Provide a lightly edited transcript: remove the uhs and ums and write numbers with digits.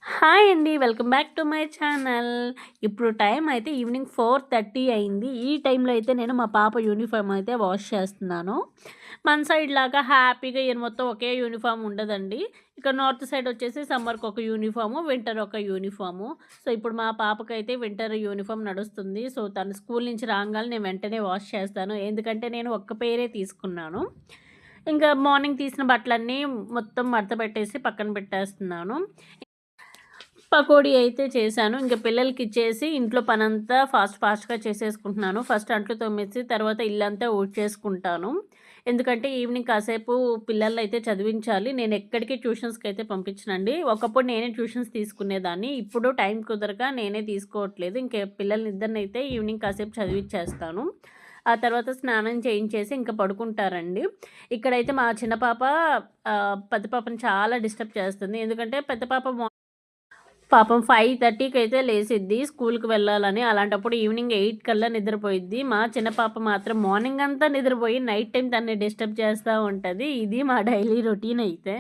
Hi అండి. Welcome back to my channel. ఇప్పుడు time అయితే ఈవినింగ్ 4:30 అయింది. ఈ టైంలో అయితే నేను మా పాప యూనిఫార్మ్ అయితే వాష్ చేస్తున్నాను. మన సైడ్ లాగా హ్యాపీగా ఇయర్ మొత్తం ఒకే యూనిఫార్మ్ ఉండదండి. ఇక్కడ నార్త్ సైడ్ వచ్చేసి సమ్మర్‌కి ఒక యూనిఫార్ము, వింటర్ ఒక యూనిఫార్ము. సో, ఇప్పుడు మా పాపకైతే వింటర్ యూనిఫార్మ్ నడుస్తుంది. సో, తను స్కూల్ నుంచి రాంగానే నేను వెంటనే వాష్ చేస్తాను. ఎందుకంటే నేను ఒక్క పేరే తీసుకున్నాను. ఇంకా మార్నింగ్ తీసిన బట్టలన్నీ మొత్తం మడత పెట్టేసి పక్కన పెట్టేస్తున్నాను. పకోడీ అయితే చేశాను. ఇంక పిల్లలకిచ్చేసి ఇంట్లో పనంతా ఫాస్ట్‌గా చేసేసుకుంటున్నాను. ఫస్ట్ అంట్లు తోమేసి తర్వాత ఇల్లంతా ఊడ్చేసుకుంటాను. ఎందుకంటే ఈవినింగ్ కాసేపు పిల్లలనైతే చదివించాలి. నేనెక్కడికి ట్యూషన్స్‌కైతే పంపించనండి. ఒకప్పుడు నేనే ట్యూషన్స్ తీసుకునేదాన్ని. ఇప్పుడు టైం కుదరక నేనే తీసుకోవట్లేదు. ఇంక పిల్లల్నిద్దరినైతే ఈవినింగ్ కాసేపు చదివిచ్చేస్తాను. ఆ తర్వాత స్నానం చేయించేసి ఇంక పడుకుంటారండి. ఇక్కడైతే మా చిన్న పాప పెద్ద పాపని చాలా డిస్టర్బ్ చేస్తుంది. ఎందుకంటే పెద్ద పాప పాపం 5:30కైతే లేసిద్ది స్కూలుకి వెళ్ళాలని. అలాంటప్పుడు ఈవినింగ్ 8 కల్లా నిద్రపోయిద్ది. మా చిన్న పాప మాత్రం మార్నింగ్ అంతా నిద్రపోయి నైట్ టైమ్ తనని డిస్టర్బ్ చేస్తా ఉంటది. ఇది మా డైలీ రొటీన్ అయితే.